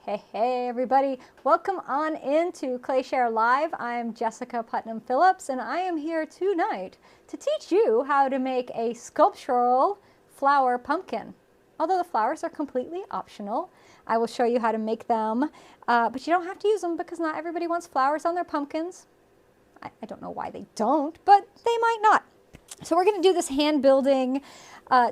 Hey everybody, welcome on into ClayShare Live. I'm Jessica Putnam-Phillips and I am here tonight to teach you how to make a sculptural flower pumpkin. Although the flowers are completely optional, I will show you how to make them, but you don't have to use them because not everybody wants flowers on their pumpkins. I don't know why they don't, but they might not. So we're going to do this hand building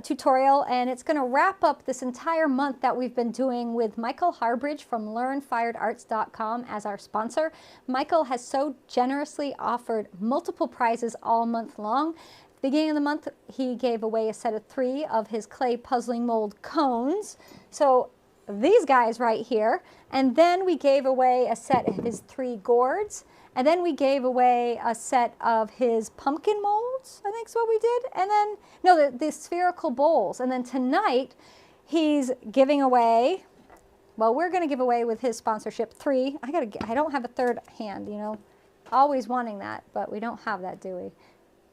tutorial, and it's going to wrap up this entire month that we've been doing with Michael Harbridge from learnfiredarts.com as our sponsor. Michael has so generously offered multiple prizes all month long. At the beginning of the month, he gave away a set of 3 of his clay puzzling mold cones. So these guys right here, and then we gave away a set of his 3 gourds. And then we gave away a set of his pumpkin molds, I think is what we did. And then, no, the spherical bowls. And then tonight, he's giving away, well, we're going to give away with his sponsorship 3. I don't have a third hand, you know, always wanting that, but we don't have that, do we?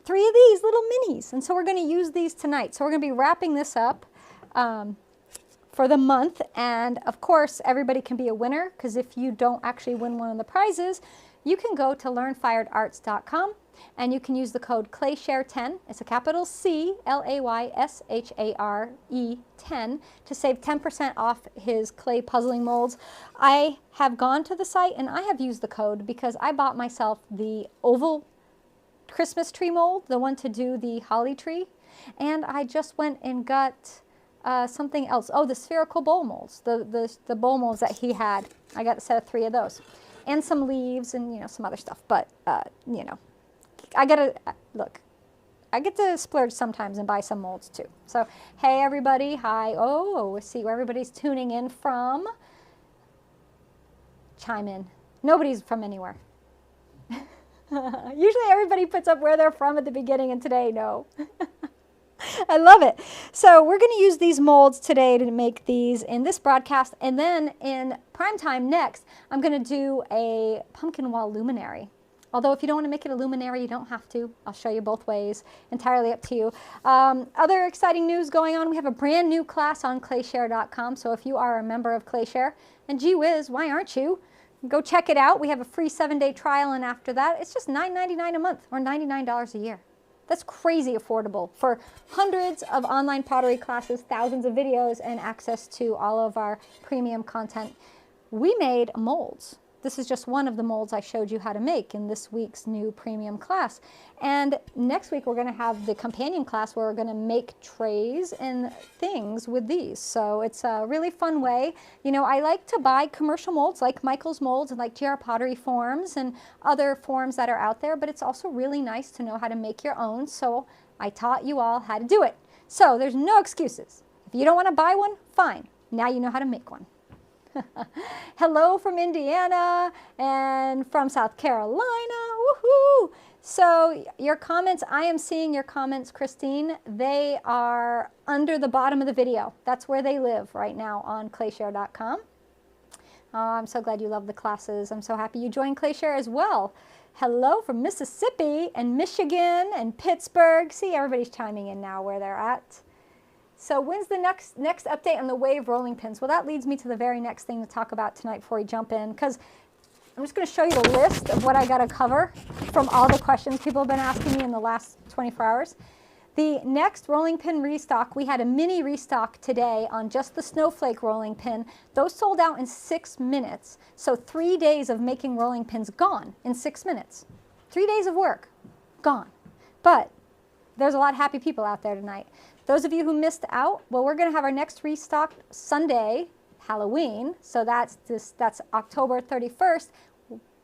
3 of these little minis. And so we're going to use these tonight. So we're going to be wrapping this up for the month. And of course, everybody can be a winner, because if you don't actually win one of the prizes, you can go to learnfiredarts.com and you can use the code ClayShare10. It's a capital C, L-A-Y-S-H-A-R-E 10 to save 10% off his clay puzzling molds. I have gone to the site and I have used the code because I bought myself the oval Christmas tree mold, the one to do the holly tree, and I just went and got something else. Oh, the spherical bowl molds, the bowl molds that he had. I got a set of 3 of those. And some leaves and, you know, some other stuff. But, you know, I get to splurge sometimes and buy some molds too. So, hey everybody, hi. Oh, let's see where everybody's tuning in from. Chime in. Nobody's from anywhere. Usually everybody puts up where they're from at the beginning, and today, no. I love it. So we're going to use these molds today to make these in this broadcast, and then in prime time next, I'm going to do a pumpkin wall luminary. Although if you don't want to make it a luminary, you don't have to. I'll show you both ways. Entirely up to you. Other exciting news going on. We have a brand new class on clayshare.com. So if you are a member of ClayShare, and gee whiz, why aren't you? Go check it out. We have a free 7-day trial, and after that, it's just $9.99 a month or $99 a year. That's crazy affordable for hundreds of online pottery classes, thousands of videos, and access to all of our premium content. We made molds. This is just one of the molds I showed you how to make in this week's new premium class. And next week we're going to have the companion class where we're going to make trays and things with these. So it's a really fun way. You know, I like to buy commercial molds like Michael's molds and like GR Pottery forms and other forms that are out there, but it's also really nice to know how to make your own. So I taught you all how to do it. So there's no excuses. If you don't want to buy one, fine. Now you know how to make one. Hello from Indiana and from South Carolina. Woohoo! So your comments, I am seeing your comments, Christine. They are under the bottom of the video. That's where they live right now on clayshare.com. Oh, I'm so glad you love the classes. I'm so happy you joined ClayShare as well. Hello from Mississippi and Michigan and Pittsburgh. See, everybody's chiming in now where they're at. So when's the next update on the wave rolling pins? Well, that leads me to the very next thing to talk about tonight before we jump in, because I'm just going to show you the list of what I got to cover from all the questions people have been asking me in the last 24 hours. The next rolling pin restock, we had a mini restock today on just the snowflake rolling pin. Those sold out in 6 minutes. So 3 days of making rolling pins gone in 6 minutes. 3 days of work, gone. But there's a lot of happy people out there tonight. Those of you who missed out, well, we're going to have our next restock Sunday, Halloween. So that's October 31st,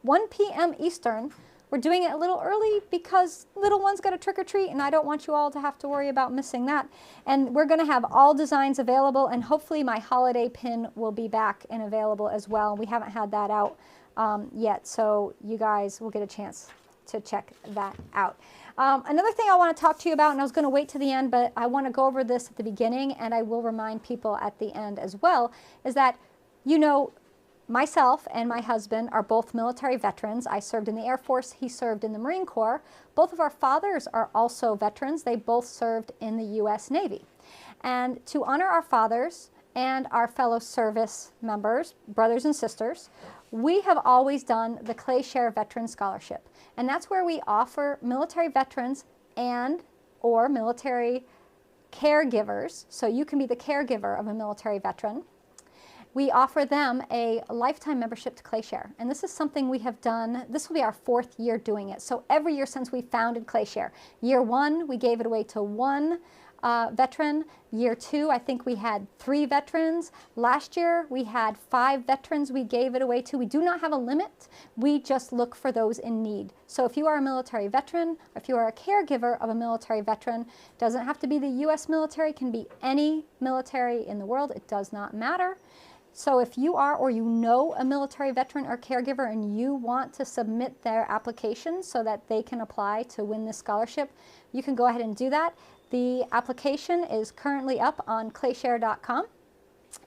1 p.m. Eastern. We're doing it a little early because little ones got a trick or treat, and I don't want you all to have to worry about missing that. And we're going to have all designs available, and hopefully my holiday pin will be back and available as well. We haven't had that out yet, so you guys will get a chance to check that out. Another thing I want to talk to you about, and I was going to wait to the end, but I want to go over this at the beginning, and I will remind people at the end as well, is that, you know, myself and my husband are both military veterans. I served in the Air Force. He served in the Marine Corps. Both of our fathers are also veterans. They both served in the U.S. Navy. And to honor our fathers and our fellow service members, brothers and sisters, we have always done the Clay Share Veteran Scholarship. And that's where we offer military veterans and or military caregivers, so you can be the caregiver of a military veteran. We offer them a lifetime membership to Clay Share. And this is something we have done, this will be our 4th year doing it. So every year since we founded Clay Share. Year 1, we gave it away to 1 veteran. Year 2, I think we had 3 veterans. Last year, we had 5 veterans we gave it away to. We do not have a limit. We just look for those in need. So if you are a military veteran, or if you are a caregiver of a military veteran, doesn't have to be the U.S. military, can be any military in the world. It does not matter. So if you are or you know a military veteran or caregiver and you want to submit their application so that they can apply to win this scholarship, you can go ahead and do that. The application is currently up on clayshare.com.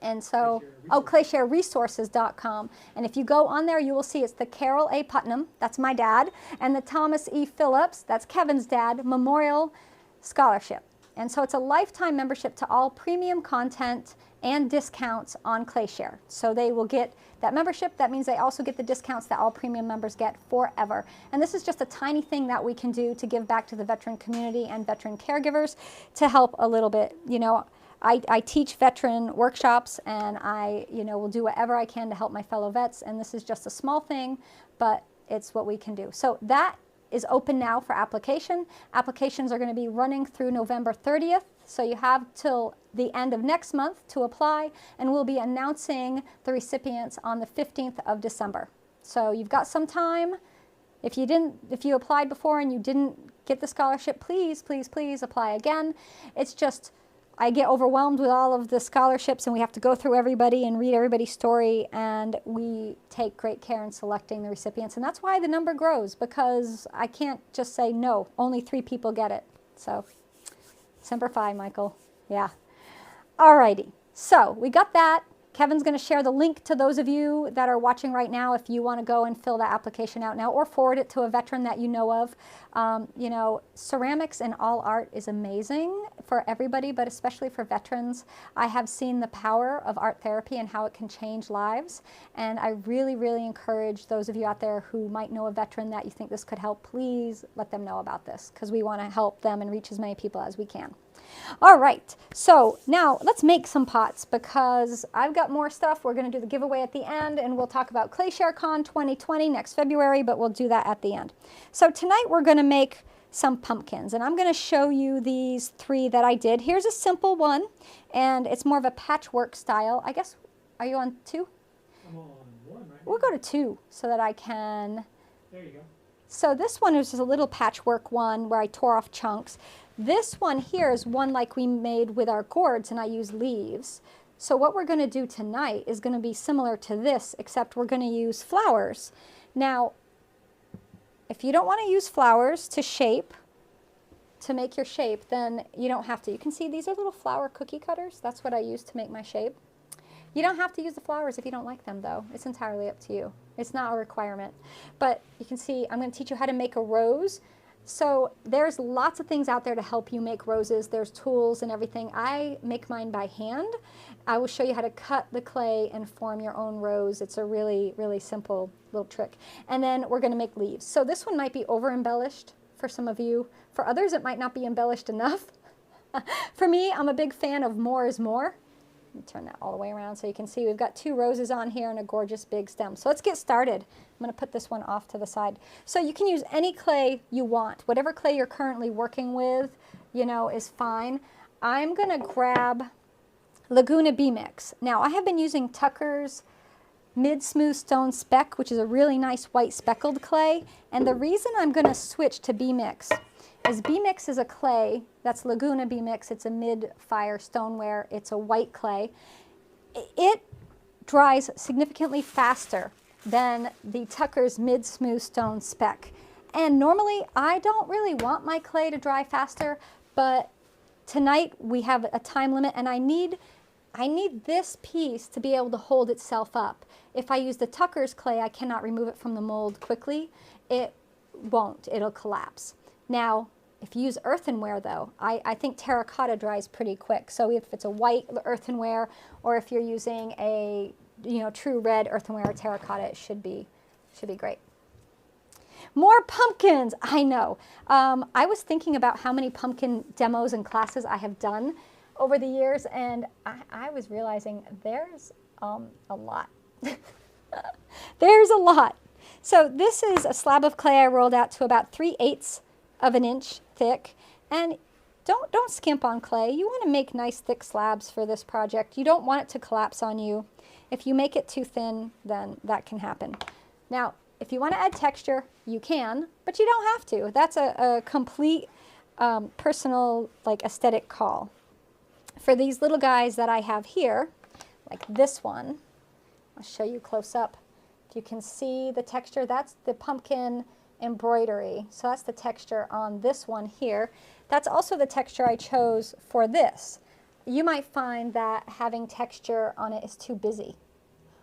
And so, clayshareresources.com. And if you go on there, you will see it's the Carol A. Putnam, that's my dad, and the Thomas E. Phillips, that's Kevin's dad, Memorial Scholarship. And so it's a lifetime membership to all premium content and discounts on Clay Share. So they will get that membership. That means they also get the discounts that all premium members get forever. And this is just a tiny thing that we can do to give back to the veteran community and veteran caregivers to help a little bit. You know, I teach veteran workshops, and I, will do whatever I can to help my fellow vets. And this is just a small thing, but it's what we can do. So that is open now for application. Applications are going to be running through November 30th. So you have till the end of next month to apply, and we'll be announcing the recipients on the 15th of December. So you've got some time. If you applied before and you didn't get the scholarship, please, please, please apply again. It's just, I get overwhelmed with all of the scholarships, and we have to go through everybody and read everybody's story, and we take great care in selecting the recipients. And that's why the number grows, because I can't just say, no, only 3 people get it. So, Semper Fi, Michael. Yeah. Alrighty. So, we got that. Kevin's going to share the link to those of you that are watching right now if you want to go and fill that application out now, or forward it to a veteran that you know of. Ceramics and all art is amazing for everybody, but especially for veterans. I have seen the power of art therapy and how it can change lives. And I really, really encourage those of you out there who might know a veteran that you think this could help, please let them know about this, because we want to help them and reach as many people as we can. All right, so now let's make some pots, because I've got more stuff. We're going to do the giveaway at the end, and we'll talk about ClayShareCon 2020 next February, but we'll do that at the end. So tonight we're going to make some pumpkins, and I'm going to show you these 3 that I did. Here's a simple one, and it's more of a patchwork style. I guess, are you on 2? I'm on 1 right now. We'll go to 2 so that I can... There you go. So this one is just a little patchwork one where I tore off chunks. This one here is one like we made with our gourds, and I use leaves. So what we're going to do tonight is going to be similar to this, except we're going to use flowers. Now, if you don't want to use flowers to make your shape, then you don't have to. You can see these are little flower cookie cutters. That's what I use to make my shape. You don't have to use the flowers if you don't like them, though. It's entirely up to you. It's not a requirement. But you can see I'm going to teach you how to make a rose. So there's lots of things out there to help you make roses. There's tools and everything. I make mine by hand. I will show you how to cut the clay and form your own rose. It's a really, really simple little trick. And then we're going to make leaves. So this one might be over-embellished for some of you. For others, it might not be embellished enough. For me, I'm a big fan of more is more. Let me turn that all the way around so you can see we've got 2 roses on here and a gorgeous big stem. So let's get started. I'm going to put this one off to the side. So you can use any clay you want. Whatever clay you're currently working with, is fine. I'm going to grab Laguna B-Mix. Now, I have been using Tucker's Mid-Smooth Stone Speck, which is a really nice white speckled clay. And the reason I'm going to switch to B-Mix is B-Mix is a clay, that's Laguna B-Mix, it's a mid-fire stoneware, it's a white clay. It dries significantly faster than the Tucker's Mid-Smooth Stone Speck. And normally I don't really want my clay to dry faster, but tonight we have a time limit, and I need this piece to be able to hold itself up. If I use the Tucker's clay, I cannot remove it from the mold quickly. It won't, it'll collapse. Now, If you use earthenware though, I think terracotta dries pretty quick. So if it's a white earthenware, or if you're using a true red earthenware or terracotta, it should be great. More pumpkins, I know. I was thinking about how many pumpkin demos and classes I have done over the years, and I was realizing there's a lot. There's a lot. So this is a slab of clay I rolled out to about 3/8 of an inch thick, and don't skimp on clay. You want to make nice thick slabs for this project. You don't want it to collapse on you. If you make it too thin, then that can happen. Now, if you want to add texture, you can, but you don't have to. That's a complete personal, like, aesthetic call. For these little guys that I have here, like this one, I'll show you close up. If you can see the texture, that's the pumpkin embroidery. So that's the texture on this one here. That's also the texture I chose for this. You might find that having texture on it is too busy.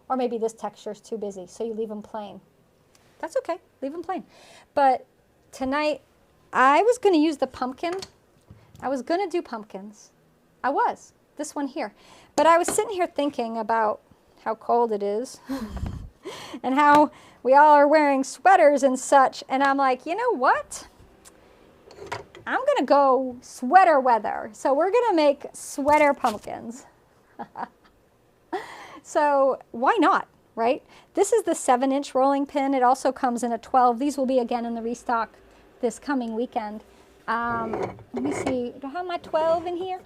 Or maybe this texture is too busy, so you leave them plain. That's okay, leave them plain. But tonight, I was going to use the pumpkin. I was going to do pumpkins. I was, this one here. But I was sitting here thinking about how cold it is and how we all are wearing sweaters and such. And I'm like, you know what? I'm going to go sweater weather. So we're going to make sweater pumpkins. So why not, right? This is the 7-inch rolling pin. It also comes in a 12. These will be again in the restock this coming weekend. Let me see, do I have my 12 in here?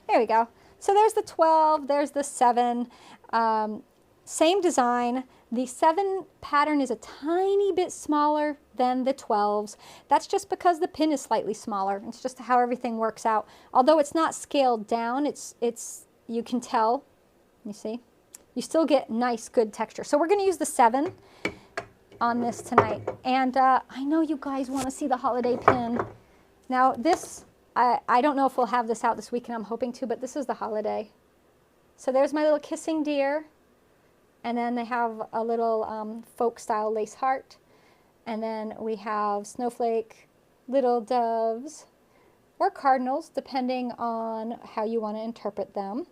There we go. So there's the 12, there's the 7. Same design. The 7 pattern is a tiny bit smaller than the 12s. That's just because the pin is slightly smaller. It's just how everything works out. Although it's not scaled down, you can tell, you see, you still get nice, good texture. So we're going to use the 7 on this tonight. And I know you guys want to see the holiday pin. Now this, I don't know if we'll have this out this weekend. I'm hoping to, but this is the holiday. So there's my little kissing deer. And then they have a little folk style lace heart. And then we have snowflake, little doves, or cardinals, depending on how you want to interpret them.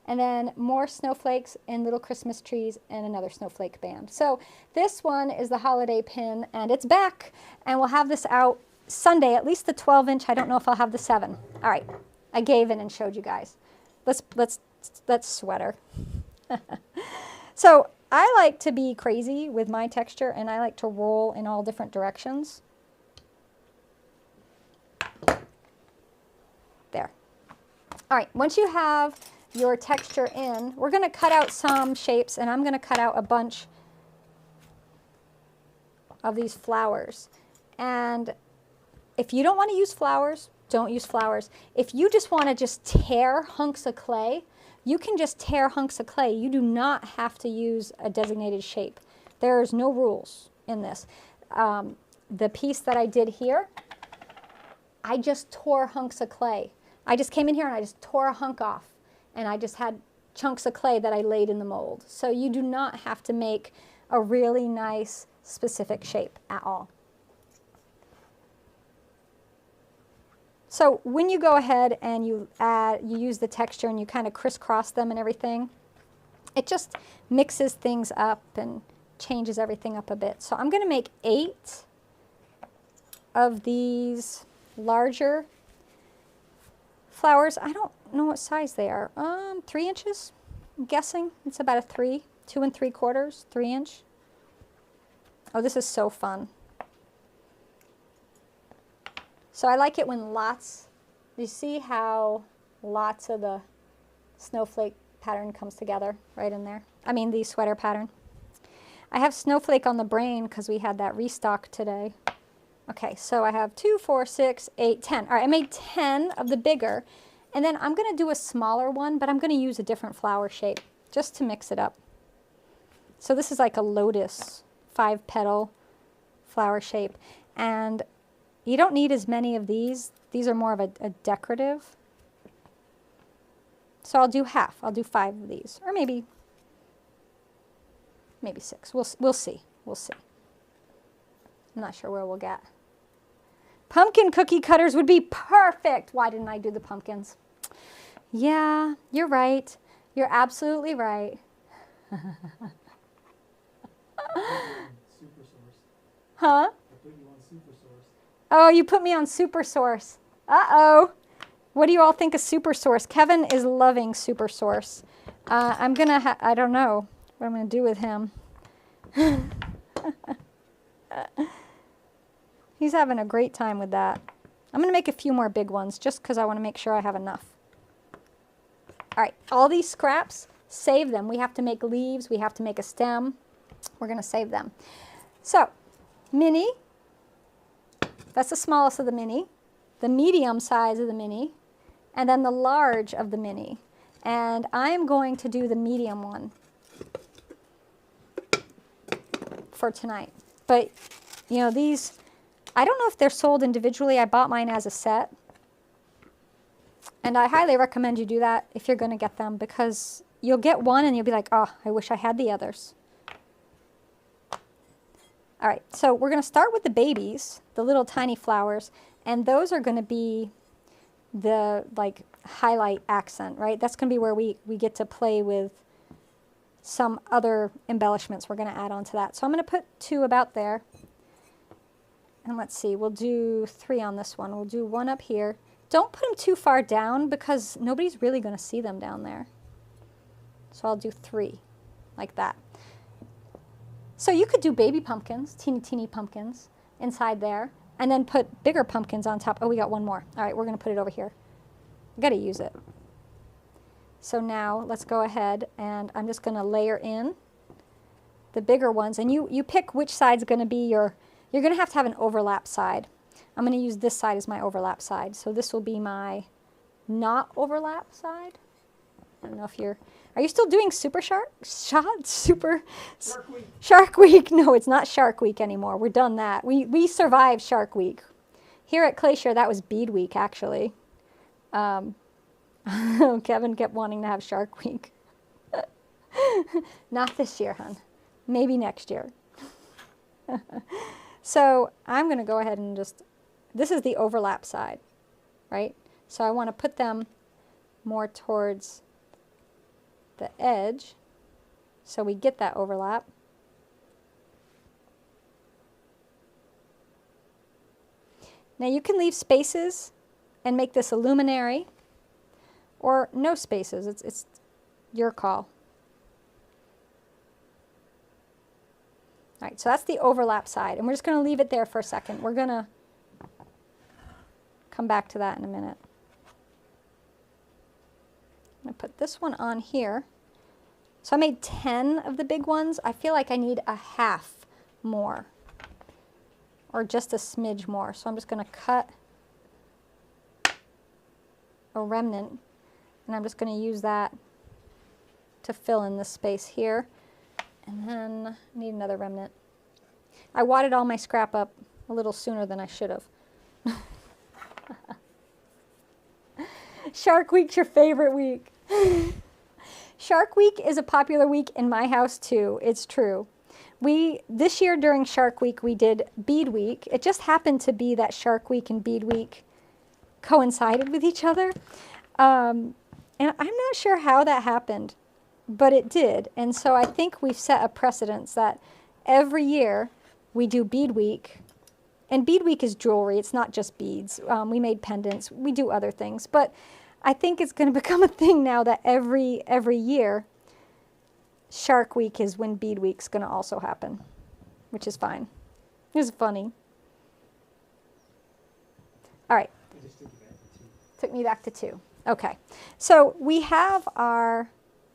And then more snowflakes and little Christmas trees and another snowflake band. So this one is the holiday pin, and it's back. And we'll have this out Sunday, at least the 12-inch. I don't know if I'll have the 7. All right, I gave in and showed you guys. Let's sweater. So I like to be crazy with my texture, and I like to roll in all different directions. There. All right, once you have your texture in, we're going to cut out some shapes, and I'm going to cut out a bunch of these flowers. And if you don't want to use flowers, don't use flowers. If you just want to just tear hunks of clay, you can just tear hunks of clay. You do not have to use a designated shape. There's no rules in this. The piece that I did here, I just tore hunks of clay. I just came in here and I just tore a hunk off. And I just had chunks of clay that I laid in the mold. So you do not have to make a really nice specific shape at all. So when you go ahead and you use the texture and you kind of crisscross them and everything, it just mixes things up and changes everything up a bit. So I'm going to make 8 of these larger flowers. I don't know what size they are. 3 inches, I'm guessing. It's about a 3, 2 3/4, 3 inch. Oh, this is so fun. So I like it when you see how lots of the snowflake pattern comes together right in there? I mean the sweater pattern. I have snowflake on the brain because we had that restock today. Okay, so I have 2, 4, 6, 8, 10. All right, I made 10 of the bigger. And then I'm going to do a smaller one, but I'm going to use a different flower shape just to mix it up. So this is like a lotus 5-petal flower shape. And you don't need as many of these. These are more of a decorative. So I'll do half. I'll do 5 of these, or maybe 6. We'll see. We'll see. I'm not sure where we'll get. Pumpkin cookie cutters would be perfect. Why didn't I do the pumpkins? Yeah, you're right. You're absolutely right. Super source. Huh? I put you on super source. Oh, you put me on Super Source. Uh-oh. What do you all think of Super Source? Kevin is loving Super Source. I'm going to, I don't know what I'm going to do with him. He's having a great time with that. I'm going to make a few more big ones just because I want to make sure I have enough. All right, all these scraps, save them. We have to make leaves. We have to make a stem. We're going to save them. So, mini, that's the smallest of the mini, the medium size of the mini, and then the large of the mini. And I'm going to do the medium one for tonight. But, you know, these, I don't know if they're sold individually. I bought mine as a set. And I highly recommend you do that if you're going to get them, because you'll get one and you'll be like, oh, I wish I had the others. All right, so we're going to start with the babies, the little tiny flowers, and those are going to be the like highlight accent, right? That's going to be where we get to play with some other embellishments we're going to add on to that. So I'm going to put 2 about there. And let's see, we'll do 3 on this one. We'll do 1 up here. Don't put them too far down because nobody's really going to see them down there. So I'll do 3 like that. So you could do baby pumpkins, teeny pumpkins inside there, and then put bigger pumpkins on top. Oh, we got 1 more. All right, we're going to put it over here. I've got to use it. So now let's go ahead and I'm just going to layer in the bigger ones. And you pick which side's going to be your, you're going to have an overlap side. I'm going to use this side as my overlap side. So this will be my not overlap side. I don't know if you're, are you still doing Super Shark? Super Shark Week. Shark Week? No, it's not Shark Week anymore. We're done that. We survived Shark Week. Here at Glacier, that was Bead Week, actually. Kevin kept wanting to have Shark Week. Not this year, hon. Maybe next year. So I'm going to go ahead and just, this is the overlap side, right? So I want to put them more towards the edge so we get that overlap. Now you can leave spaces and make this a luminary or no spaces. It's your call. All right, so that's the overlap side, and we're just going to leave it there for a second. We're going to come back to that in a minute. I'm going to put this one on here. So I made 10 of the big ones. I feel like I need a half more, or just a smidge more. So I'm just going to cut a remnant, and I'm just going to use that to fill in this space here. And then I need another remnant. I wadded all my scrap up a little sooner than I should have. Shark Week's your favorite week. Shark Week is a popular week in my house too. It's true. This year during Shark Week, we did Bead Week. It just happened to be that Shark Week and Bead Week coincided with each other. And I'm not sure how that happened, but it did. And so I think we've set a precedence that every year we do Bead Week. And Bead Week is jewelry. It's not just beads. We made pendants. We do other things. But I think it's going to become a thing now that every year Shark Week is when Bead Week's going to also happen, which is fine. It's funny. All right. I just took you back to 2. Took me back to 2. Okay. So we have our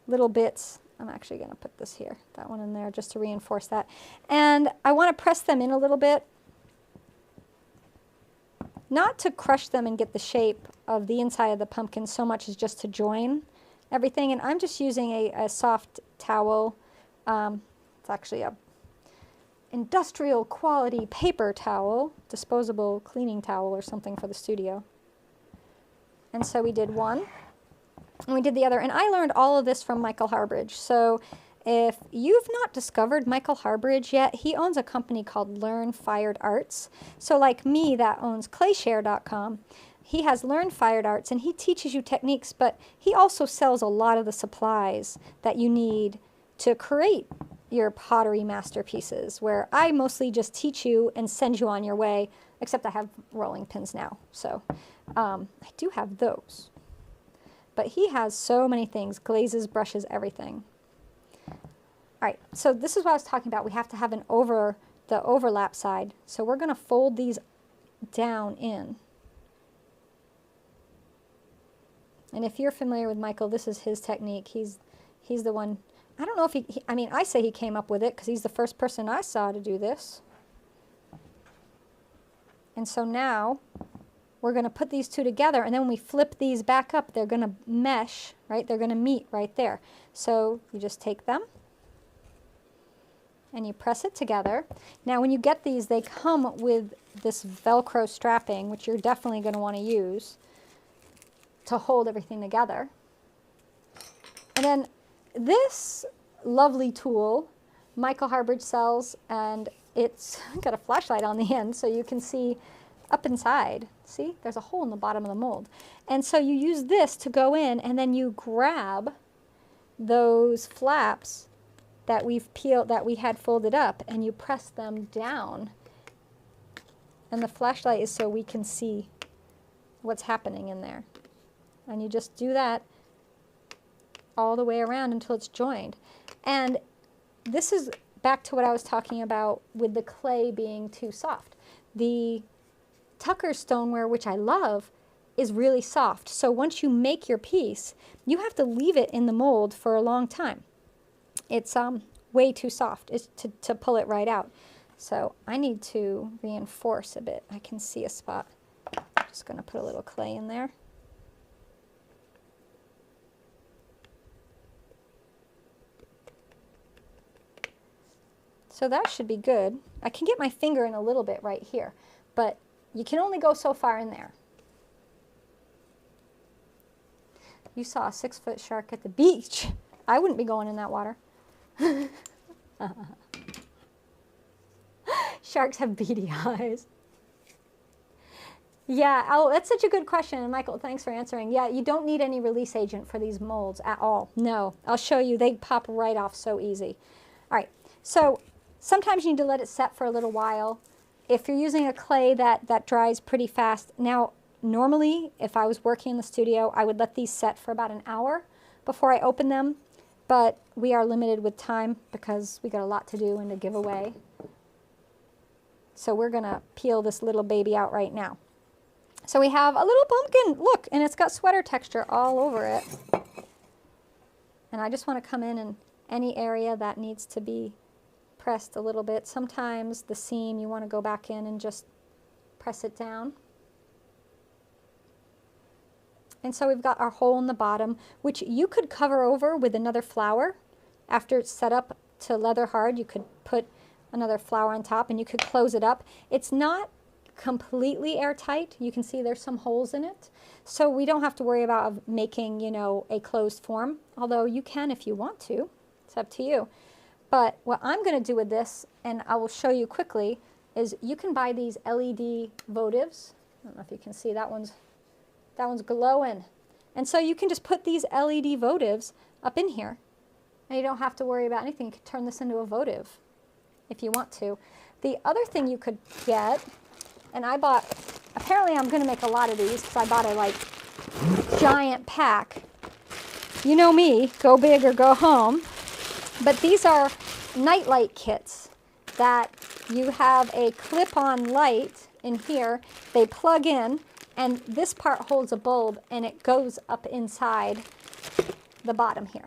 little bits. I'm actually going to put this here, that one in there, just to reinforce that. And I want to press them in a little bit. Not to crush them and get the shape of the inside of the pumpkin so much as just to join everything. And I'm just using a soft towel. It's actually a industrial quality paper towel, disposable cleaning towel or something for the studio. And so we did one, and we did the other. And I learned all of this from Michael Harbridge. So If you've not discovered Michael Harbridge yet, he owns a company called Learn Fired Arts. So like me that owns clayshare.com, he has Learn Fired Arts and he teaches you techniques, but he also sells a lot of the supplies that you need to create your pottery masterpieces, where I mostly just teach you and send you on your way, except I have rolling pins now. So I do have those. But he has so many things, glazes, brushes, everything. All right, so this is what I was talking about. We have to have the overlap side. So we're going to fold these down in. And if you're familiar with Michael, this is his technique. He's the one. I don't know if I mean, I say he came up with it because he's the first person I saw to do this. And so now we're going to put these two together, and then when we flip these back up, they're going to mesh, right? They're going to meet right there. So you just take them and you press it together. Now when you get these, they come with this Velcro strapping, which you're definitely going to want to use to hold everything together. And then this lovely tool Michael Harbridge sells, and it's got a flashlight on the end so you can see up inside. See, there's a hole in the bottom of the mold. And so you use this to go in, and then you grab those flaps that we've peeled, that we had folded up, and you press them down. And the flashlight is so we can see what's happening in there. And you just do that all the way around until it's joined. And this is back to what I was talking about with the clay being too soft. The Tucker stoneware, which I love, is really soft. So once you make your piece, you have to leave it in the mold for a long time. It's way too soft to pull it right out. So I need to reinforce a bit. I can see a spot. I'm just going to put a little clay in there. So that should be good. I can get my finger in a little bit right here, but you can only go so far in there. You saw a 6-foot shark at the beach. I wouldn't be going in that water. Sharks have beady eyes. Yeah, oh, that's such a good question, and Michael, thanks for answering. Yeah, you don't need any release agent for these molds at all. No, I'll show you. They pop right off so easy. All right, so sometimes you need to let it set for a little while. If you're using a clay that dries pretty fast. Now, normally, if I was working in the studio, I would let these set for about an hour before I open them. But we are limited with time because we got a lot to do and to give away. So we're going to peel this little baby out right now. So we have a little pumpkin, look, and it's got sweater texture all over it. And I just want to come in any area that needs to be pressed a little bit. Sometimes the seam, you want to go back in and just press it down. And so we've got our hole in the bottom, which you could cover over with another flower. After it's set up to leather hard, you could put another flower on top and you could close it up. It's not completely airtight. You can see there's some holes in it. So we don't have to worry about making, you know, a closed form, although you can if you want to. It's up to you. But what I'm going to do with this, and I will show you quickly, is you can buy these LED votives. I don't know if you can see, that one's glowing. And so you can just put these LED votives up in here, and you don't have to worry about anything. You can turn this into a votive if you want to. The other thing you could get, and I bought, apparently I'm going to make a lot of these because I bought a like giant pack. You know me, go big or go home. But these are nightlight kits that you have a clip-on light in here. They plug in, and this part holds a bulb, and it goes up inside the bottom here.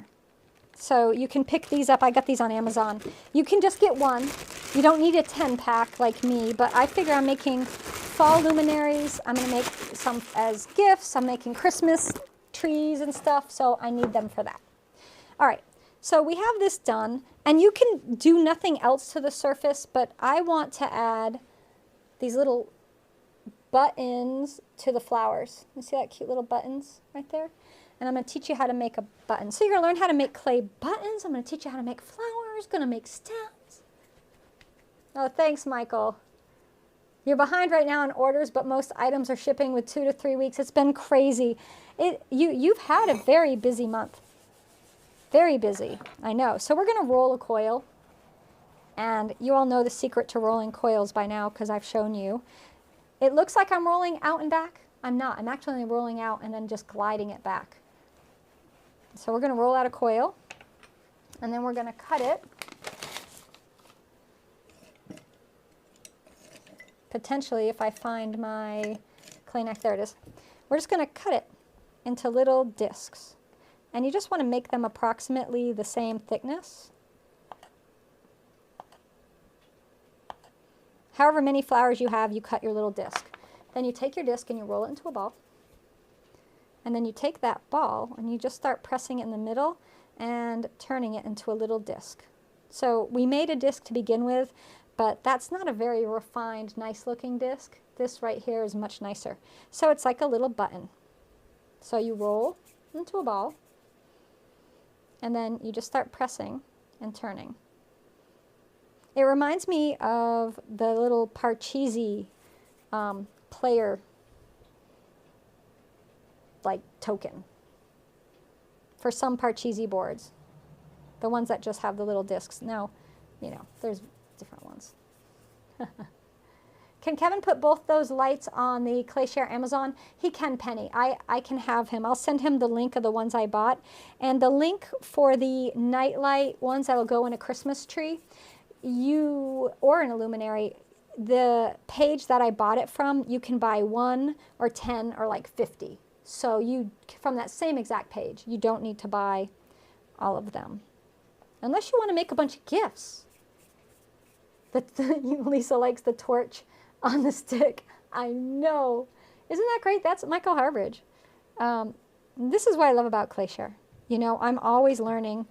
So you can pick these up. I got these on Amazon. You can just get one. You don't need a 10-pack like me, but I figure I'm making fall luminaries. I'm going to make some as gifts. I'm making Christmas trees and stuff, so I need them for that. All right. So we have this done, and you can do nothing else to the surface, but I want to add these little buttons to the flowers. You see that cute little buttons right there? And I'm going to teach you how to make a button. So you're going to learn how to make clay buttons. I'm going to teach you how to make flowers, going to make stems. Oh, thanks, Michael. You're behind right now on orders, but most items are shipping with 2 to 3 weeks. It's been crazy. You've had a very busy month. Very busy, I know. So we're going to roll a coil. And you all know the secret to rolling coils by now because I've shown you. It looks like I'm rolling out and back. I'm not. I'm actually rolling out and then just gliding it back. So we're going to roll out a coil. And then we're going to cut it. Potentially, if I find my clay knife, there it is. We're just going to cut it into little discs. And you just want to make them approximately the same thickness. However many flowers you have, you cut your little disc. Then you take your disc and you roll it into a ball. And then you take that ball and you just start pressing it in the middle and turning it into a little disc. So we made a disc to begin with, but that's not a very refined, nice looking disc. This right here is much nicer. So it's like a little button. So you roll into a ball and then you just start pressing and turning. It reminds me of the little Parcheesi player like token for some Parcheesi boards. The ones that just have the little discs. Now, you know, there's different ones. Can Kevin put both those lights on the Clayshare Amazon? He can, Penny. I can have him. I'll send him the link of the ones I bought. And the link for the nightlight ones that will go in a Christmas tree, or an illuminary, the page that I bought it from, you can buy 1 or 10 or like 50. So you, from that same exact page, you don't need to buy all of them. Unless you want to make a bunch of gifts. Lisa likes the torch on the stick. I know. Isn't that great? That's Michael Harbridge. This is what I love about Clayshare. You know, I'm always learning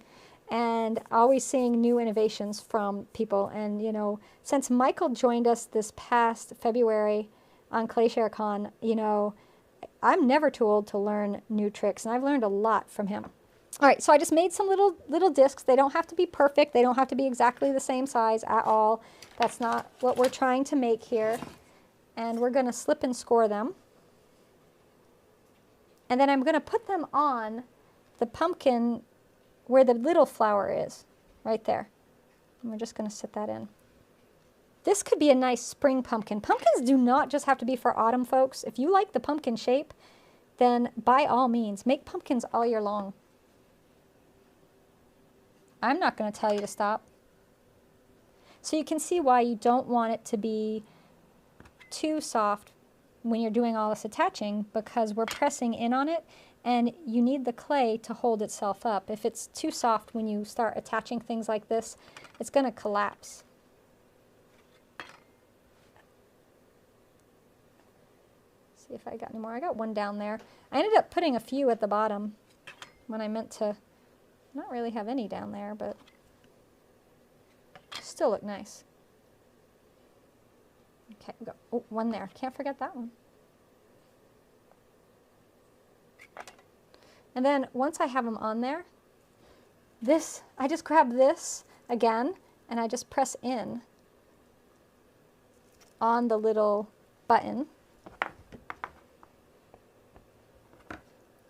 and always seeing new innovations from people. And, you know, since Michael joined us this past February on ClayshareCon, you know, I'm never too old to learn new tricks, and I've learned a lot from him. All right, so I just made some little discs. They don't have to be perfect. They don't have to be exactly the same size at all. That's not what we're trying to make here. And we're going to slip and score them. And then I'm going to put them on the pumpkin where the little flower is, right there. And we're just going to sit that in. This could be a nice spring pumpkin. Pumpkins do not just have to be for autumn, folks. If you like the pumpkin shape, then by all means, make pumpkins all year long. I'm not going to tell you to stop. So you can see why you don't want it to be too soft when you're doing all this attaching, because we're pressing in on it and you need the clay to hold itself up. If it's too soft when you start attaching things like this, it's going to collapse. See if I got any more. I got one down there. I ended up putting a few at the bottom when I meant to not really have any down there, but still look nice. Okay, we got one there. Can't forget that one. And then once I have them on there, I just grab this again and I just press in on the little button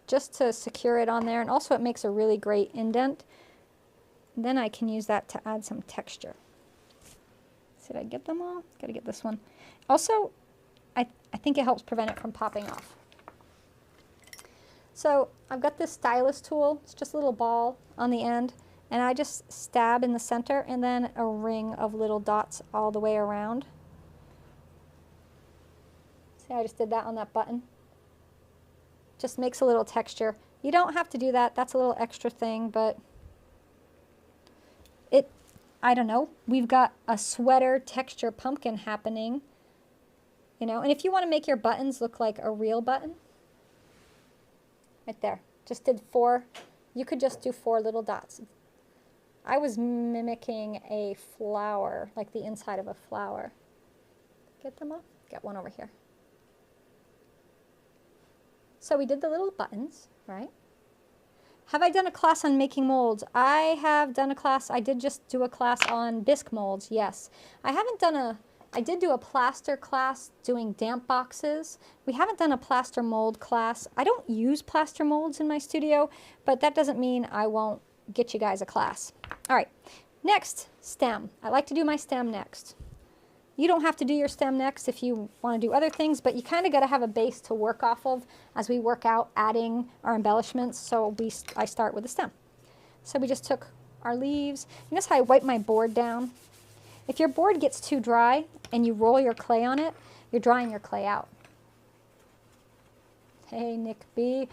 just to secure it on there, and also it makes a really great indent. And then I can use that to add some texture. Did I get them all? Got to get this one. Also, I think it helps prevent it from popping off. So I've got this stylus tool. It's just a little ball on the end, and I just stab in the center and then a ring of little dots all the way around. See, I just did that on that button. Just makes a little texture. You don't have to do that. That's a little extra thing, but I don't know. We've got a sweater texture pumpkin happening, you know. And if you want to make your buttons look like a real button, right there. Just did 4. You could just do 4 little dots. I was mimicking a flower, like the inside of a flower. Get them up? Got one over here. So we did the little buttons, right? Have I done a class on making molds? I have done a class. I did just do a class on bisque molds, yes. I did do a plaster class doing damp boxes. We haven't done a plaster mold class. I don't use plaster molds in my studio, but that doesn't mean I won't get you guys a class. All right, next, stem. I like to do my stem next. You don't have to do your stem next if you want to do other things, but you kind of got to have a base to work off of as we work out adding our embellishments. So I start with the stem. So we just took our leaves. You notice how I wipe my board down? If your board gets too dry and you roll your clay on it, you're drying your clay out. Hey, Nick B.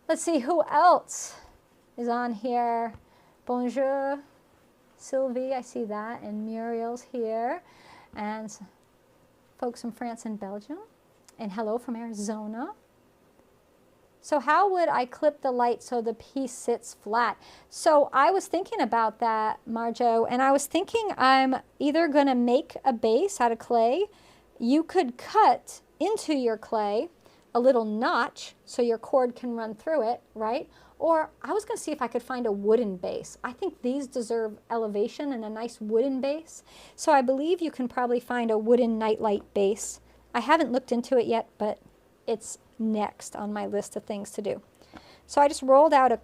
Let's see who else is on here. Bonjour, Sylvie, I see that, and Muriel's here. And folks from France and Belgium, and hello from Arizona. So how would I clip the light so the piece sits flat? So I was thinking about that, Marjo, and I was thinking I'm either going to make a base out of clay. You could cut into your clay a little notch so your cord can run through it, right? Or I was going to see if I could find a wooden base. I think these deserve elevation and a nice wooden base. So I believe you can probably find a wooden nightlight base. I haven't looked into it yet, but it's next on my list of things to do. So I just rolled out a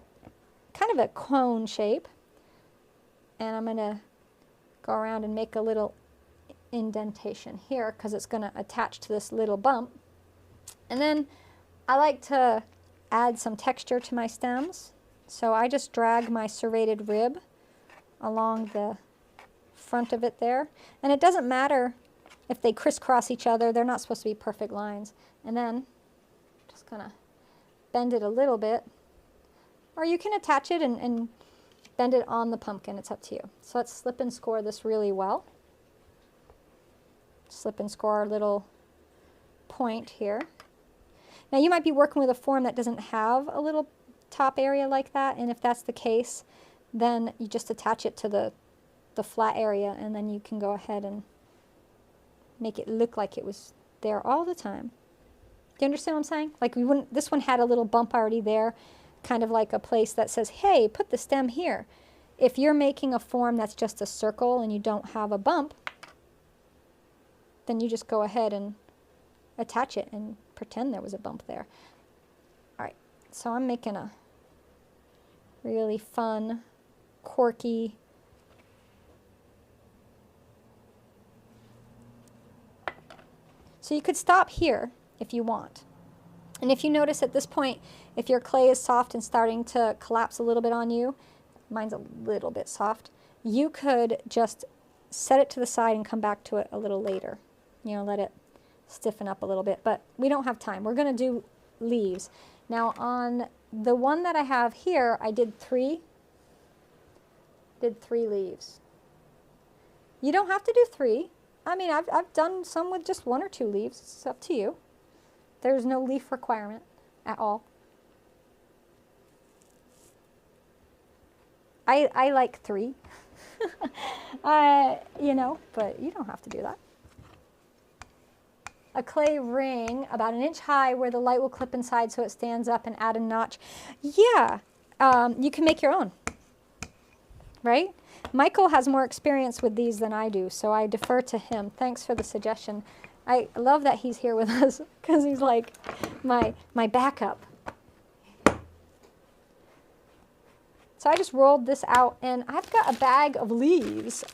kind of a cone shape, and I'm going to go around and make a little indentation here because it's going to attach to this little bump. And then I like to add some texture to my stems. So I just drag my serrated rib along the front of it there. And it doesn't matter if they crisscross each other. They're not supposed to be perfect lines. And then just kind of bend it a little bit. Or you can attach it and bend it on the pumpkin. It's up to you. So let's slip and score this really well. Slip and score our little point here. Now you might be working with a form that doesn't have a little top area like that, and if that's the case, then you just attach it to the flat area, and then you can go ahead and make it look like it was there all the time. Do you understand what I'm saying? Like this one had a little bump already there, kind of like a place that says, hey, put the stem here. If you're making a form that's just a circle and you don't have a bump, then you just go ahead and attach it and pretend there was a bump there. All right, so I'm making a really fun, quirky so you could stop here if you want. And if you notice at this point, if your clay is soft and starting to collapse a little bit on you, mine's a little bit soft, you could just set it to the side and come back to it a little later. You know, let it stiffen up a little bit, but we don't have time. We're going to do leaves. Now on the one that I have here, I did three leaves. You don't have to do three. I mean, I've done some with just one or two leaves. It's up to you. There's no leaf requirement at all. I like three, you know, but you don't have to do that. A clay ring about 1 inch high where the light will clip inside so it stands up, and add a notch. Yeah, you can make your own, right? Michael has more experience with these than I do, so I defer to him. Thanks for the suggestion. I love that he's here with us because he's like my backup. So I just rolled this out, and I've got a bag of leaves.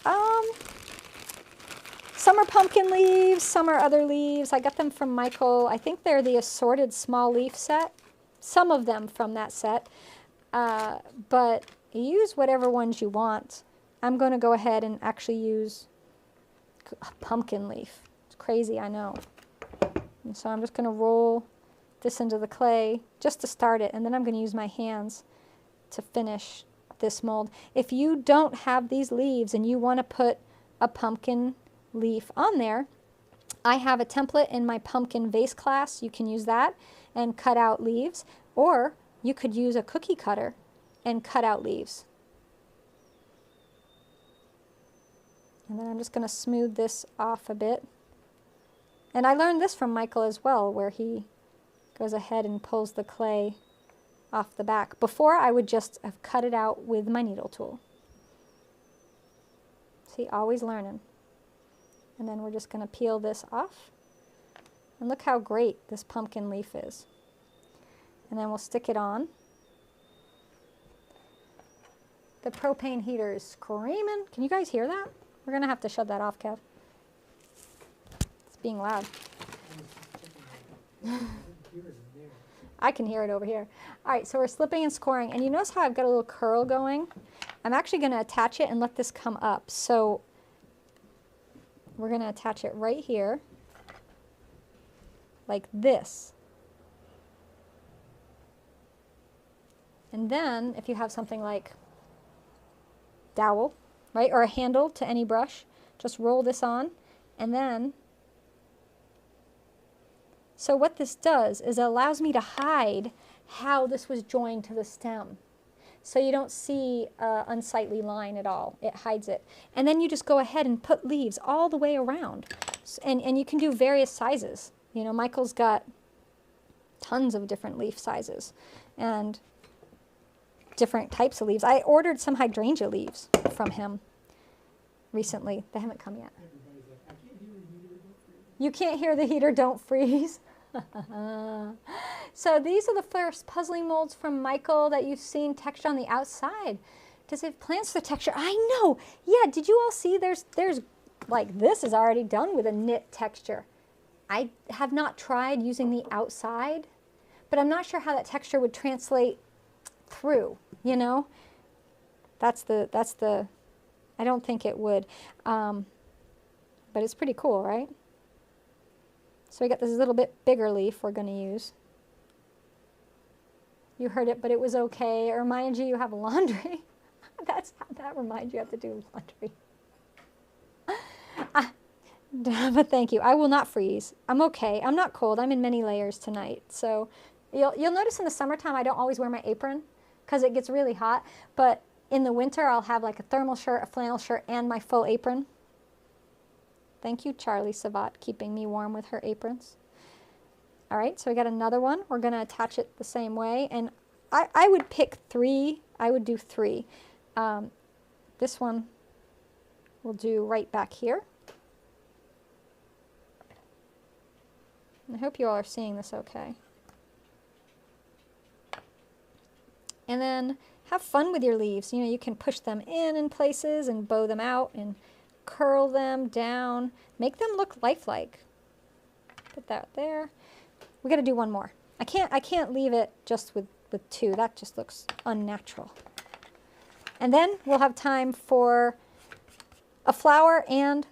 Some are pumpkin leaves, some are other leaves. I got them from Michael. I think they're the assorted small leaf set. Some of them from that set. But use whatever ones you want. I'm going to go ahead and actually use a pumpkin leaf. It's crazy, I know. And so I'm just going to roll this into the clay just to start it, and then I'm going to use my hands to finish this mold. If you don't have these leaves and you want to put a pumpkin leaf on there, I have a template in my pumpkin vase class. You can use that and cut out leaves, or you could use a cookie cutter and cut out leaves. And then I'm just going to smooth this off a bit. And I learned this from Michael as well, where he goes ahead and pulls the clay off the back. Before, I would just have cut it out with my needle tool. See, always learning. And then we're just going to peel this off. And look how great this pumpkin leaf is. And then we'll stick it on. The propane heater is screaming. Can you guys hear that? We're going to have to shut that off, Kev. It's being loud. I can hear it over here. All right, so we're slipping and scoring. And you notice how I've got a little curl going? I'm actually going to attach it and let this come up. So we're going to attach it right here, like this. And then if you have something like dowel, right, or a handle to any brush, just roll this on, and then, so what this does is it allows me to hide how this was joined to the stem. So you don't see an unsightly line at all. It hides it. And then you just go ahead and put leaves all the way around. And you can do various sizes. You know, Michael's got tons of different leaf sizes and different types of leaves. I ordered some hydrangea leaves from him recently. They haven't come yet. Everybody's like, I can't hear the heater, don't freeze. You can't hear the heater, don't freeze. So these are the first puzzling molds from Michael that you've seen textured on the outside. Does it have plans for texture? I know. Yeah, did you all see there's like this is already done with a knit texture. I have not tried using the outside, but I'm not sure how that texture would translate through, you know? That's the I don't think it would. But it's pretty cool, right? So we got this little bit bigger leaf we're going to use. You heard it, but it was okay. It reminds you have laundry. That reminds you have to do laundry. But thank you. I will not freeze. I'm okay. I'm not cold. I'm in many layers tonight. So you'll notice in the summertime I don't always wear my apron because it gets really hot. But in the winter I'll have like a thermal shirt, a flannel shirt, and my full apron. Thank you, Charlie Savat, keeping me warm with her aprons. All right, so we got another one. We're going to attach it the same way. And I would pick 3. I would do 3. This one we'll do right back here. I hope you all are seeing this okay. And then have fun with your leaves. You know, you can push them in places and bow them out and curl them down. Make them look lifelike. Put that there. We got to do one more. I can't leave it just with 2. That just looks unnatural. And then we'll have time for a flower and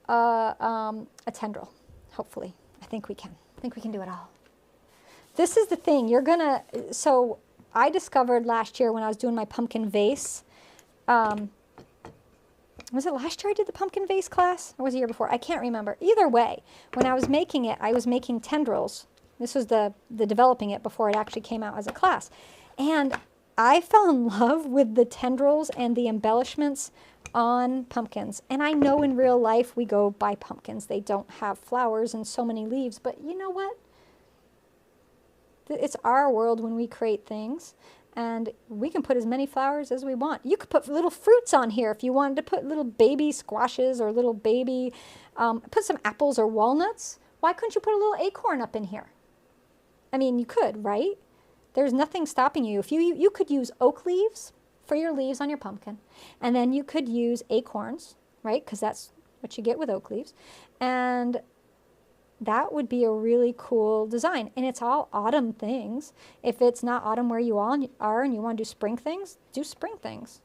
a tendril. Hopefully. I think we can. I think we can do it all. This is the thing. You're gonna, so I discovered last year when I was doing my pumpkin vase, was it last year I did the pumpkin vase class? Or was it the year before? I can't remember. Either way, when I was making it, I was making tendrils. This was the developing it before it actually came out as a class. And I fell in love with the tendrils and the embellishments on pumpkins. And I know in real life we go buy pumpkins. They don't have flowers and so many leaves. But you know what? It's our world when we create things. And we can put as many flowers as we want. You could put little fruits on here if you wanted to put little baby squashes or little baby, put some apples or walnuts. Why couldn't you put a little acorn up in here? I mean, you could, right? There's nothing stopping you. If you could use oak leaves for your leaves on your pumpkin. And then you could use acorns, right? Because that's what you get with oak leaves. And that would be a really cool design. And it's all autumn things. If it's not autumn where you all are and you want to do spring things, do spring things.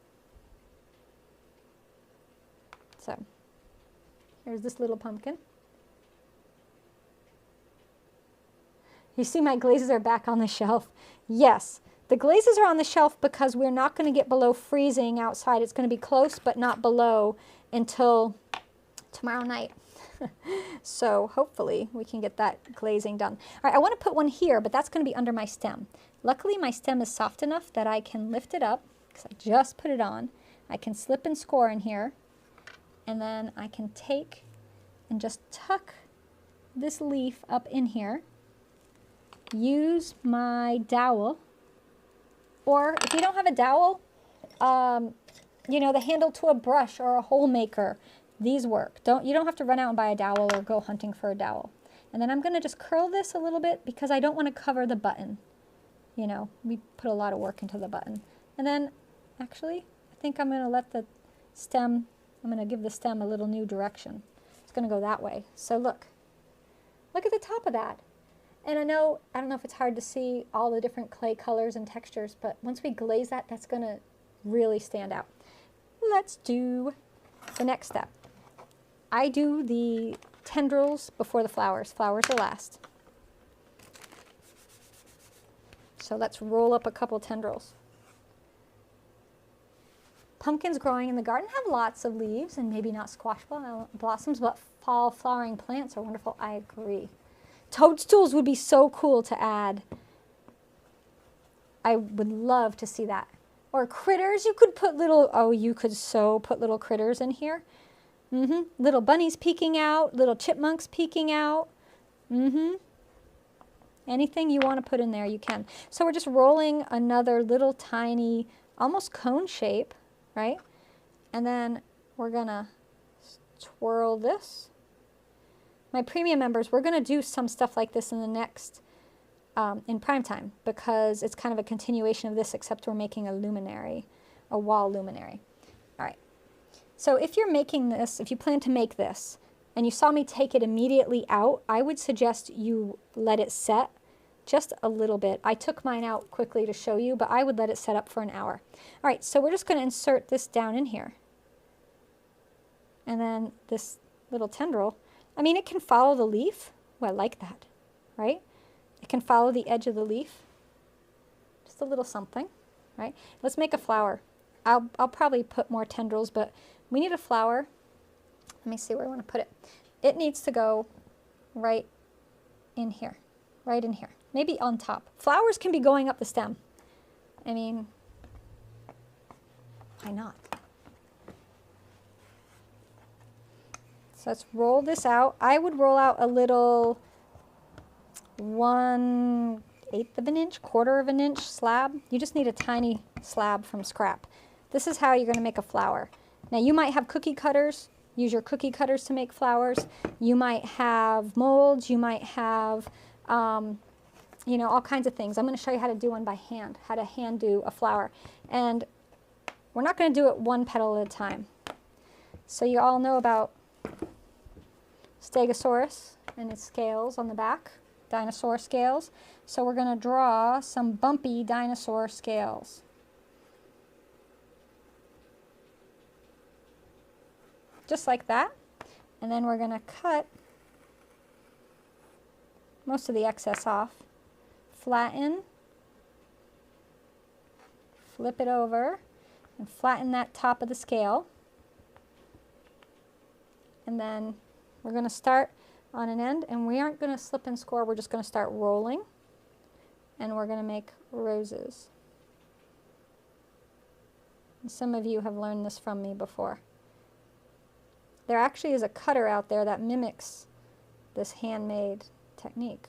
So here's this little pumpkin. You see my glazes are back on the shelf. Yes, the glazes are on the shelf because we're not going to get below freezing outside. It's going to be close but not below until tomorrow night. So hopefully we can get that glazing done. All right, I want to put one here, but that's going to be under my stem. Luckily my stem is soft enough that I can lift it up because I just put it on. I can slip and score in here, and then I can take and just tuck this leaf up in here. use my dowel, or if you don't have a dowel, you know, the handle to a brush or a hole maker, these work. You don't have to run out and buy a dowel or go hunting for a dowel. And then I'm going to just curl this a little bit because I don't want to cover the button. You know, we put a lot of work into the button. And then, actually, I think I'm going to let the stem, I'm going to give the stem a little new direction. It's going to go that way. So look at the top of that. And I don't know if it's hard to see all the different clay colors and textures, but once we glaze that, that's going to really stand out. Let's do the next step. I do the tendrils before the flowers. Flowers are last. So let's roll up a couple tendrils. Pumpkins growing in the garden have lots of leaves and maybe not squash blossoms, but fall flowering plants are wonderful. I agree. Toadstools would be so cool to add. I would love to see that. Or critters, you could put little, oh, you could so put little critters in here. Little bunnies peeking out, little chipmunks peeking out. Anything you want to put in there, you can. So we're just rolling another little tiny, almost cone shape, right? And then we're gonna twirl this. My premium members, we're gonna do some stuff like this in the next, in prime time, because it's kind of a continuation of this, except we're making a luminary, a wall luminary. All right. So if you're making this, if you plan to make this, and you saw me take it immediately out, I would suggest you let it set just a little bit. I took mine out quickly to show you, but I would let it set up for an hour. All right, so we're just going to insert this down in here. And then this little tendril, I mean, it can follow the leaf. Oh, I like that, right? It can follow the edge of the leaf. Just a little something, right? Let's make a flower. I'll probably put more tendrils, but we need a flower. Let me see where I want to put it. It needs to go right in here, right in here. Maybe on top. Flowers can be going up the stem. I mean, why not? So let's roll this out. I would roll out a little 1/8 of an inch, 1/4 of an inch slab. You just need a tiny slab from scrap. This is how you're going to make a flower. Now you might have cookie cutters. Use your cookie cutters to make flowers. You might have molds. You might have, you know, all kinds of things. I'm going to show you how to do one by hand, how to hand do a flower. And we're not going to do it one petal at a time. So you all know about Stegosaurus and its scales on the back, dinosaur scales. So we're going to draw some bumpy dinosaur scales. Just like that. And then we're going to cut most of the excess off. Flatten, flip it over, and flatten that top of the scale. And then we're going to start on an end, and we aren't going to slip and score. We're just going to start rolling, and we're going to make roses. And some of you have learned this from me before. There actually is a cutter out there that mimics this handmade technique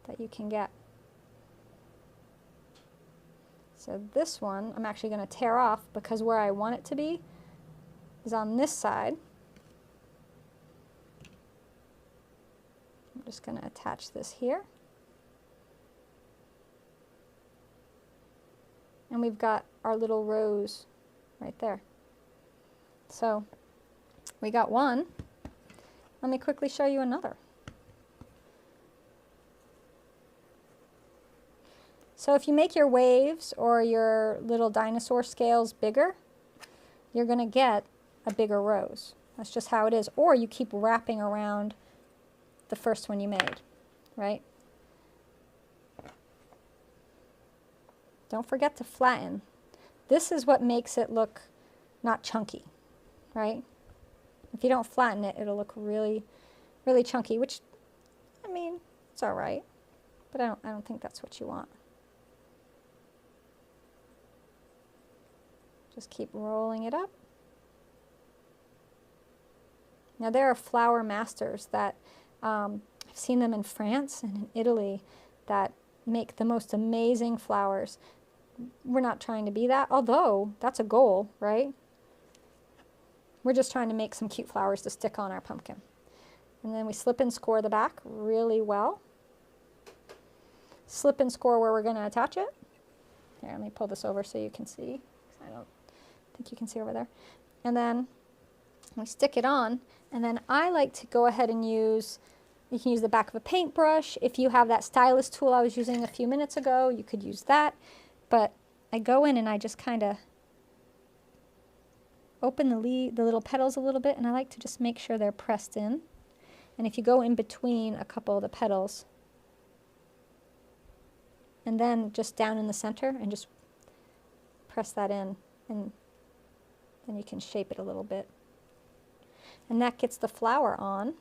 that you can get. So this one I'm actually going to tear off because where I want it to be is on this side. I'm just going to attach this here. And we've got our little rose right there. So we got one. Let me quickly show you another. So if you make your waves or your little dinosaur scales bigger, you're going to get a bigger rose. That's just how it is. Or you keep wrapping around the first one you made, right? Don't forget to flatten. This is what makes it look not chunky, right? If you don't flatten it, it'll look really, really chunky, which, I mean, it's all right, but I don't think that's what you want. Just keep rolling it up. Now there are flower masters that, I I've seen them in France and in Italy that make the most amazing flowers. We're not trying to be that, although that's a goal, right? We're just trying to make some cute flowers to stick on our pumpkin. And then we slip and score the back really well. Slip and score where we're going to attach it. Here, let me pull this over so you can see. I don't think you can see over there. And then we stick it on, and then I like to go ahead and use, you can use the back of a paintbrush. If you have that stylus tool I was using a few minutes ago, you could use that. But I go in and I just kind of open the little petals a little bit, and I like to just make sure they're pressed in. And if you go in between a couple of the petals, and then just down in the center and just press that in, and then you can shape it a little bit. And that gets the flower on.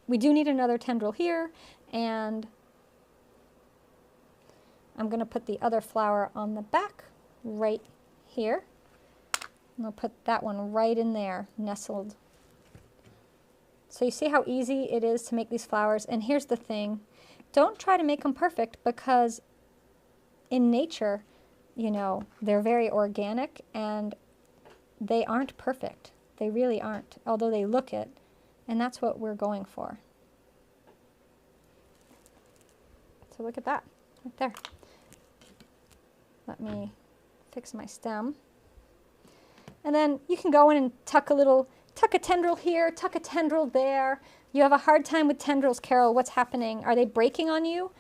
We do need another tendril here, and I'm going to put the other flower on the back right here. And I'll put that one right in there, nestled. So you see how easy it is to make these flowers. And here's the thing. Don't try to make them perfect, because in nature, you know, they're very organic and they aren't perfect. They really aren't, although they look it. And that's what we're going for. So look at that, right there. Let me fix my stem. And then you can go in and tuck a tendril here, tuck a tendril there. You have a hard time with tendrils, Carol. What's happening? Are they breaking on you?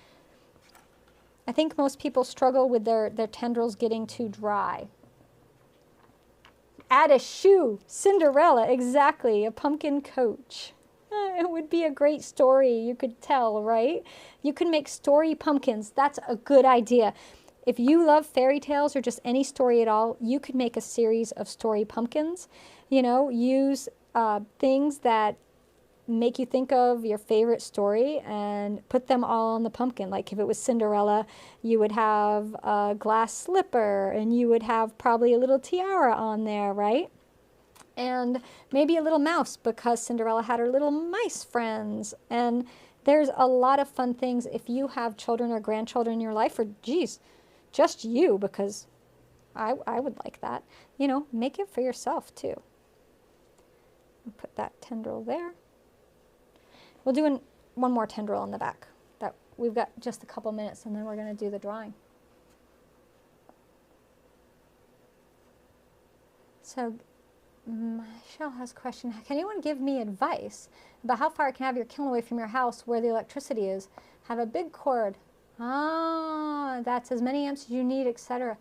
I think most people struggle with their tendrils getting too dry. Add a shoe, Cinderella, exactly, a pumpkin coach. It would be a great story, you could tell, right? You can make story pumpkins. That's a good idea. If you love fairy tales or just any story at all, you could make a series of story pumpkins. You know, use things that make you think of your favorite story and put them all on the pumpkin. Like if it was Cinderella, you would have a glass slipper, and you would have probably a little tiara on there, right? And maybe a little mouse, because Cinderella had her little mice friends. And there's a lot of fun things if you have children or grandchildren in your life, or geez, just you, because I would like that. You know, make it for yourself too. Put that tendril there. We'll do one more tendril on the back. That we've got just a couple minutes, and then we're going to do the drawing. So Michelle has a question. Can anyone give me advice about how far I can have your kiln away from your house where the electricity is? Have a big cord. Ah, that's as many amps as you need, etc.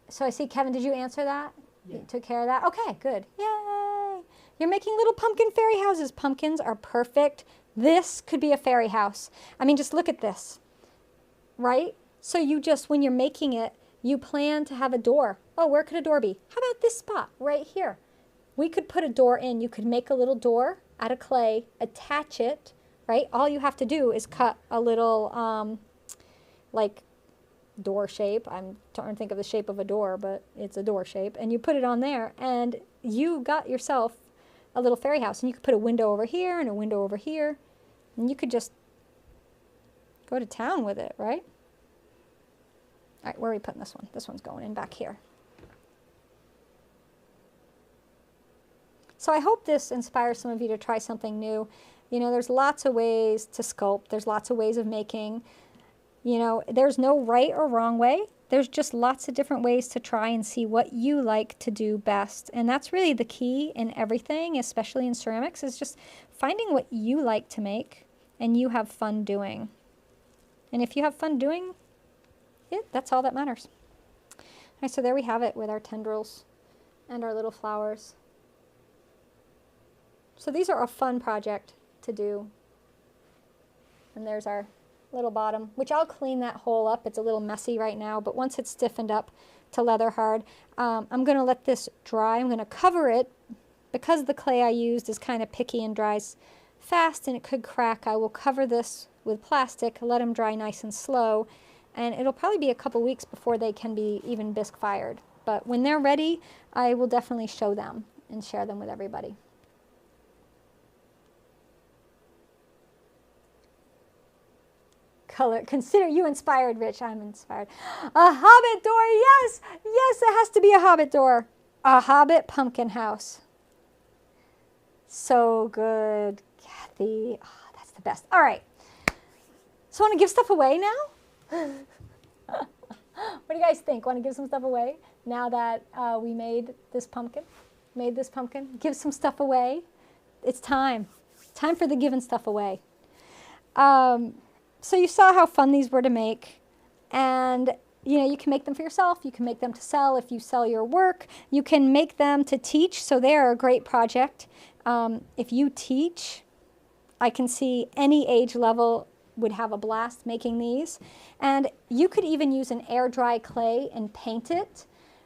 So I see, Kevin, did you answer that? Yeah. You took care of that? Okay, good. Yay! You're making little pumpkin fairy houses. Pumpkins are perfect. This could be a fairy house. I mean, just look at this, right? So you just, when you're making it, you plan to have a door. Oh, where could a door be? How about this spot right here? We could put a door in. You could make a little door out of clay, attach it, right? All you have to do is cut a little, like, door shape. I'm trying to think of the shape of a door, but it's a door shape. And you put it on there, and you got yourself a little fairy house. And you could put a window over here and a window over here. And you could just go to town with it, right? All right, where are we putting this one? This one's going in back here. So I hope this inspires some of you to try something new. You know, there's lots of ways to sculpt. There's lots of ways of making. You know, there's no right or wrong way. There's just lots of different ways to try and see what you like to do best. And that's really the key in everything, especially in ceramics, is just finding what you like to make and you have fun doing. And if you have fun doing it, that's all that matters. All right, so there we have it with our tendrils and our little flowers. So these are a fun project to do. And there's our little bottom, which I'll clean that hole up. It's a little messy right now, but once it's stiffened up to leather hard, I'm going to let this dry. I'm going to cover it. Because the clay I used is kind of picky and dries fast and it could crack, I will cover this with plastic, let them dry nice and slow, and it'll probably be a couple weeks before they can be even bisque fired. But when they're ready, I will definitely show them and share them with everybody. color. Consider you inspired, Rich. I'm inspired. A hobbit door. Yes. Yes, it has to be a hobbit door. A hobbit pumpkin house. So good, Kathy. Oh, that's the best. All right. So want to give stuff away now? What do you guys think? Want to give some stuff away now that we made this pumpkin? Give some stuff away. It's time. Time for the giving stuff away. So you saw how fun these were to make. And, you know, you can make them for yourself. You can make them to sell if you sell your work. You can make them to teach. So they are a great project. If you teach, I can see any age level would have a blast making these. And you could even use an air dry clay and paint it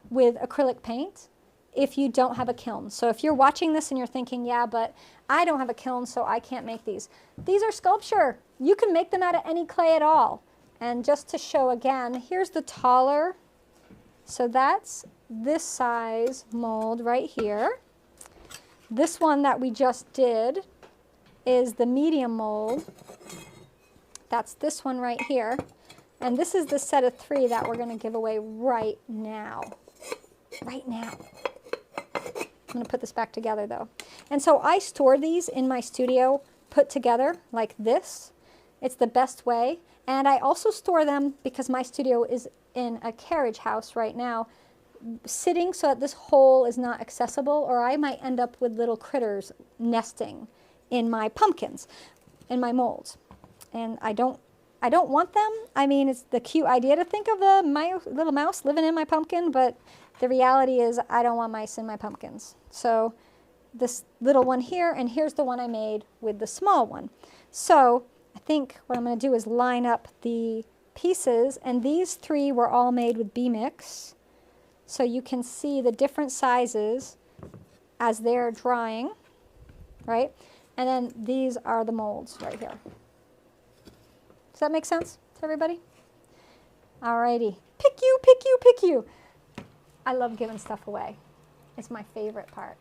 with acrylic paint if you don't have a kiln. So if you're watching this and you're thinking, yeah, but I don't have a kiln, so I can't make these. These are sculpture. You can make them out of any clay at all. And just to show again, here's the taller. So that's this size mold right here. This one that we just did is the medium mold. That's this one right here. And this is the set of 3 that we're going to give away right now. Right now. I'm going to put this back together though. And so I store these in my studio put together like this. It's the best way. And I also store them because my studio is in a carriage house right now, sitting so that this hole is not accessible, or I might end up with little critters nesting in my pumpkins, in my molds. And I don't want them. I mean, it's the cute idea to think of my little mouse living in my pumpkin, but the reality is I don't want mice in my pumpkins. So this little one here, and here's the one I made with the small one. So I think what I'm going to do is line up the pieces, and these 3 were all made with B-Mix. So you can see the different sizes as they're drying, right? And then these are the molds right here. Does that make sense to everybody? Alrighty. Pick you, pick you, pick you. I love giving stuff away. It's my favorite part.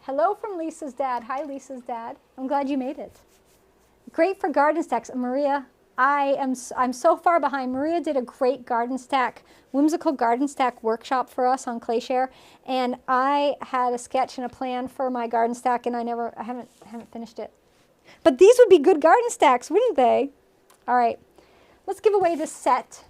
Hello from Lisa's dad. Hi, Lisa's dad. I'm glad you made it. Great for garden stacks. Maria, I'm so far behind. Maria did a great garden stack, whimsical garden stack workshop for us on ClayShare, and I had a sketch and a plan for my garden stack, and I haven't finished it. But these would be good garden stacks, wouldn't they? All right, let's give away this set.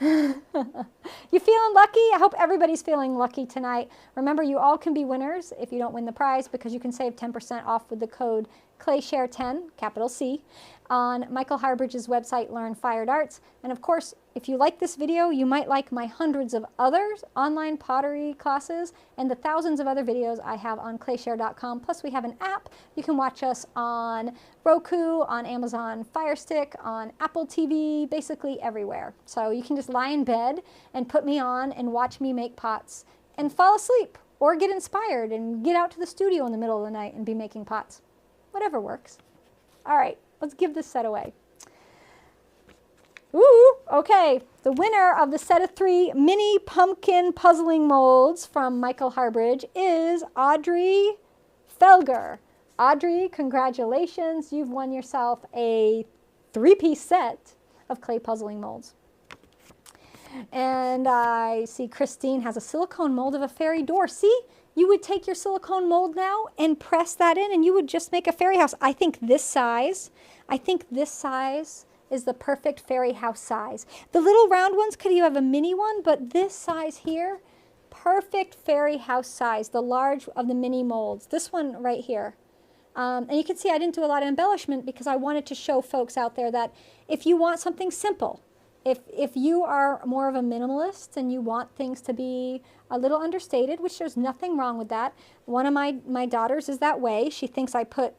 You feeling lucky? I hope everybody's feeling lucky tonight. Remember, you all can be winners if you don't win the prize, because you can save 10% off with the code ClayShare10, capital C, on Michael Harbridge's website, Learn Fired Arts. And of course, if you like this video, you might like my hundreds of others online pottery classes and the thousands of other videos I have on clayshare.com. Plus, we have an app. You can watch us on Roku, on Amazon Fire Stick, on Apple TV, basically everywhere. So you can just lie in bed and put me on and watch me make pots and fall asleep, or get inspired and get out to the studio in the middle of the night and be making pots. Whatever works. All right, let's give this set away. Ooh, okay. The winner of the set of 3 mini pumpkin puzzling molds from Michael Harbridge is Audrey Felger. Audrey, congratulations. You've won yourself a 3-piece set of clay puzzling molds. And I see Christine has a silicone mold of a fairy door. See? You would take your silicone mold now and press that in, and you would just make a fairy house. I think this size is the perfect fairy house size. The little round ones, could you have a mini one? But this size here, perfect fairy house size, the large of the mini molds. This one right here. And you can see I didn't do a lot of embellishment because I wanted to show folks out there that if you want something simple, if you are more of a minimalist and you want things to be a little understated, which there's nothing wrong with that. One of my daughters is that way. She thinks I put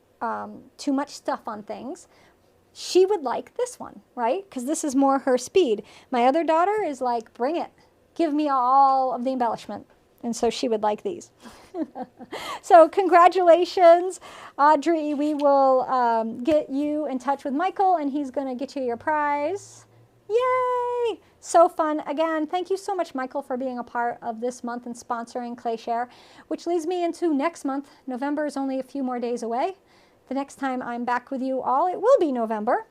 too much stuff on things. She would like this one, right? Because this is more her speed. My other daughter is like, bring it. Give me all of the embellishment. And so she would like these. So congratulations, Audrey. We will get you in touch with Michael, and he's going to get you your prize. Yay! So fun. Again, thank you so much, Michael, for being a part of this month and sponsoring ClayShare, which leads me into next month. November is only a few more days away. The next time I'm back with you all, it will be November.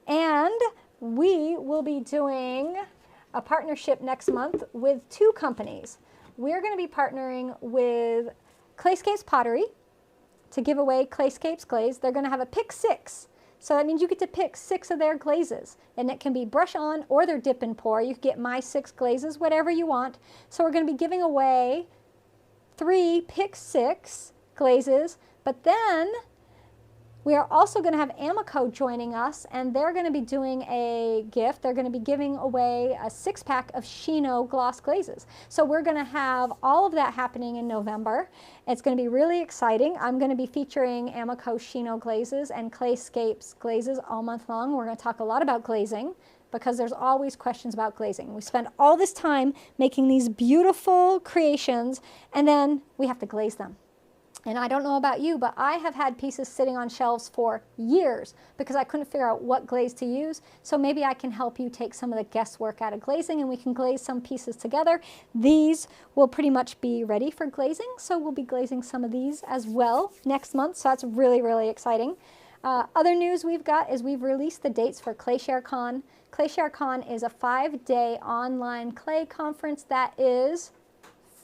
And we will be doing a partnership next month with 2 companies. We're going to be partnering with Clayscapes Pottery to give away Clayscapes glaze. They're going to have a pick 6. So that means you get to pick 6 of their glazes, and it can be brush on or their dip and pour. You can get my 6 glazes, whatever you want. So we're going to be giving away 3 pick 6 glazes, but then we are also going to have Amico joining us, and they're going to be doing a gift. They're going to be giving away a 6-pack of Shino gloss glazes. So we're going to have all of that happening in November. It's going to be really exciting. I'm going to be featuring Amico Shino glazes and Clayscapes glazes all month long. We're going to talk a lot about glazing because there's always questions about glazing. We spend all this time making these beautiful creations, and then we have to glaze them. And I don't know about you, but I have had pieces sitting on shelves for years because I couldn't figure out what glaze to use. So maybe I can help you take some of the guesswork out of glazing, and we can glaze some pieces together. These will pretty much be ready for glazing, so we'll be glazing some of these as well next month. So that's really, really exciting. Other news we've got is we've released the dates for ClayShareCon. ClayShareCon is a 5-day online clay conference that is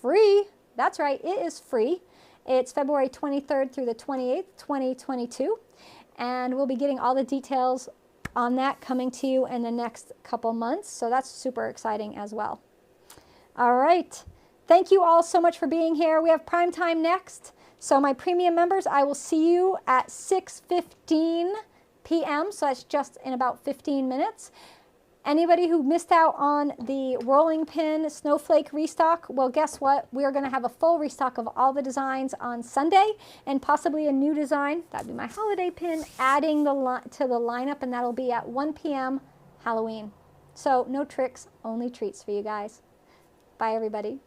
free. That's right, it is free. It's February 23rd through the 28th, 2022, and we'll be getting all the details on that coming to you in the next couple months, so that's super exciting as well. All right, thank you all so much for being here. We have prime time next, so my premium members, I will see you at 6:15 p.m., so that's just in about 15 minutes. Anybody who missed out on the rolling pin snowflake restock, well, guess what? We're going to have a full restock of all the designs on Sunday, and possibly a new design, that'd be my holiday pin, adding to the lineup, and that'll be at 1 p.m. Halloween. So no tricks, only treats for you guys. Bye, everybody.